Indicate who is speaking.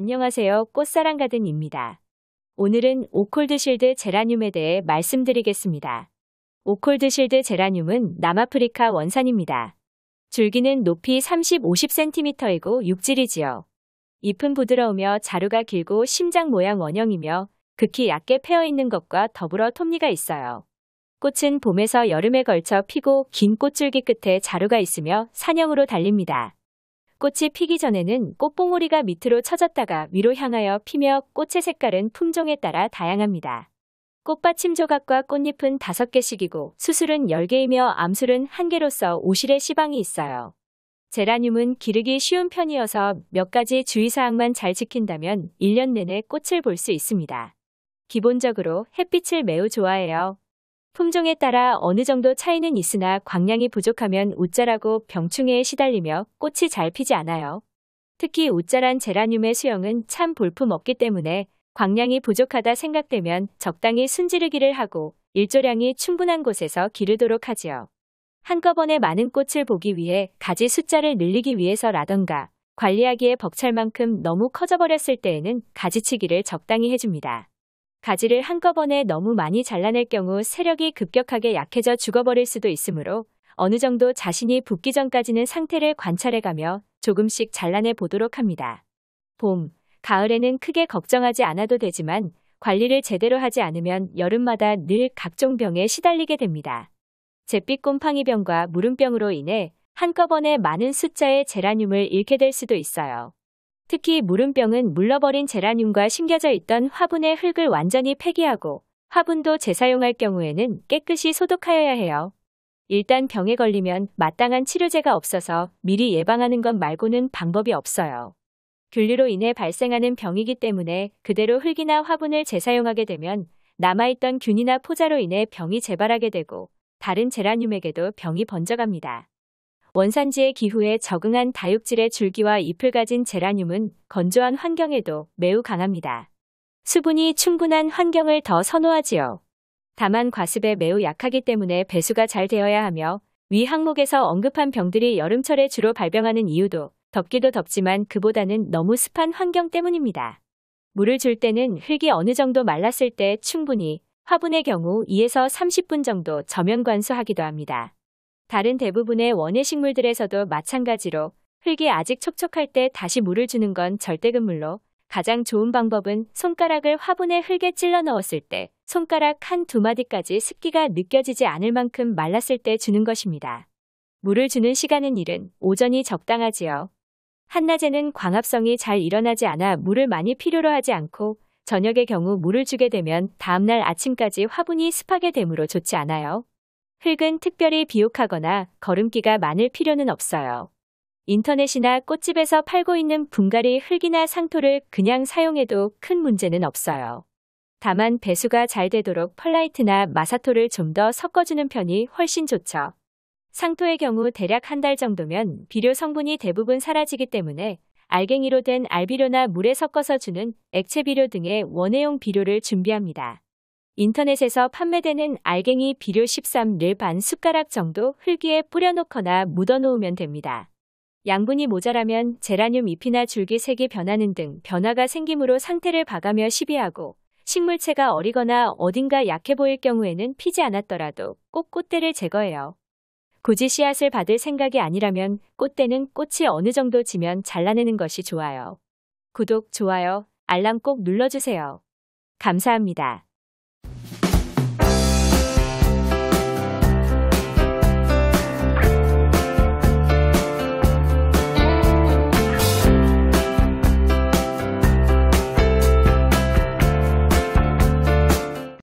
Speaker 1: 안녕하세요. 꽃사랑 가든입니다. 오늘은 오콜드실드 제라늄에 대해 말씀드리겠습니다. 오콜드실드 제라늄은 남아프리카 원산입니다. 줄기는 높이 30-50cm이고 육질이지요. 잎은 부드러우며 자루가 길고 심장 모양 원형이며 극히 얕게 패어있는 것과 더불어 톱니가 있어요. 꽃은 봄에서 여름에 걸쳐 피고 긴 꽃줄기 끝에 자루가 있으며 산형으로 달립니다. 꽃이 피기 전에는 꽃봉오리가 밑으로 처졌다가 위로 향하여 피며 꽃의 색깔은 품종에 따라 다양합니다. 꽃받침 조각과 꽃잎은 5개씩이고 수술은 10개이며 암술은 1개로서 오실에 시방이 있어요. 제라늄은 기르기 쉬운 편이어서 몇 가지 주의사항만 잘 지킨다면 1년 내내 꽃을 볼 수 있습니다. 기본적으로 햇빛을 매우 좋아해요. 품종에 따라 어느 정도 차이는 있으나 광량이 부족하면 웃자라고 병충해에 시달리며 꽃이 잘 피지 않아요. 특히 웃자란 제라늄의 수영은 참 볼품 없기 때문에 광량이 부족하다 생각되면 적당히 순지르기를 하고 일조량이 충분한 곳에서 기르도록 하지요. 한꺼번에 많은 꽃을 보기 위해 가지 숫자를 늘리기 위해서라던가 관리하기에 벅찰 만큼 너무 커져버렸을 때에는 가지치기를 적당히 해줍니다. 가지를 한꺼번에 너무 많이 잘라낼 경우 세력이 급격하게 약해져 죽어버릴 수도 있으므로 어느 정도 자신이 붓기 전까지는 상태를 관찰해가며 조금씩 잘라내 보도록 합니다. 봄, 가을에는 크게 걱정하지 않아도 되지만 관리를 제대로 하지 않으면 여름마다 늘 각종 병에 시달리게 됩니다. 잿빛 곰팡이병과 무름병으로 인해 한꺼번에 많은 숫자의 제라늄을 잃게 될 수도 있어요. 특히 무름병은 물러버린 제라늄과 심겨져 있던 화분의 흙을 완전히 폐기하고 화분도 재사용할 경우에는 깨끗이 소독하여야 해요. 일단 병에 걸리면 마땅한 치료제가 없어서 미리 예방하는 것 말고는 방법이 없어요. 균류로 인해 발생하는 병이기 때문에 그대로 흙이나 화분을 재사용하게 되면 남아있던 균이나 포자로 인해 병이 재발하게 되고 다른 제라늄에게도 병이 번져갑니다. 원산지의 기후에 적응한 다육질의 줄기와 잎을 가진 제라늄은 건조한 환경에도 매우 강합니다. 수분이 충분한 환경을 더 선호하지요. 다만 과습에 매우 약하기 때문에 배수가 잘 되어야 하며 위 항목에서 언급한 병들이 여름철에 주로 발병하는 이유도 덥기도 덥지만 그보다는 너무 습한 환경 때문입니다. 물을 줄 때는 흙이 어느 정도 말랐을 때 충분히, 화분의 경우 2에서 30분 정도 저면 관수하기도 합니다. 다른 대부분의 원예 식물들에서도 마찬가지로 흙이 아직 촉촉할 때 다시 물을 주는 건 절대금물로 가장 좋은 방법은 손가락을 화분에 흙에 찔러 넣었을 때 손가락 1-2마디까지 습기가 느껴지지 않을 만큼 말랐을 때 주는 것입니다. 물을 주는 시간은 이른 오전이 적당하지요. 한낮에는 광합성이 잘 일어나지 않아 물을 많이 필요로 하지 않고 저녁의 경우 물을 주게 되면 다음날 아침까지 화분이 습하게 되므로 좋지 않아요. 흙은 특별히 비옥하거나 거름기가 많을 필요는 없어요. 인터넷이나 꽃집에서 팔고 있는 분갈이 흙이나 상토를 그냥 사용해도 큰 문제는 없어요. 다만 배수가 잘 되도록 펄라이트나 마사토를 좀 더 섞어주는 편이 훨씬 좋죠. 상토의 경우 대략 1달 정도면 비료 성분이 대부분 사라지기 때문에 알갱이로 된 알비료나 물에 섞어서 주는 액체 비료 등의 원예용 비료를 준비합니다. 인터넷에서 판매되는 알갱이 비료 13를 반 숟가락 정도 흙 위에 뿌려놓거나 묻어놓으면 됩니다. 양분이 모자라면 제라늄 잎이나 줄기 색이 변하는 등 변화가 생기므로 상태를 봐가며 시비하고 식물체가 어리거나 어딘가 약해 보일 경우에는 피지 않았더라도 꼭 꽃대를 제거해요. 굳이 씨앗을 받을 생각이 아니라면 꽃대는 꽃이 어느 정도 지면 잘라내는 것이 좋아요. 구독, 좋아요, 알람 꼭 눌러주세요. 감사합니다.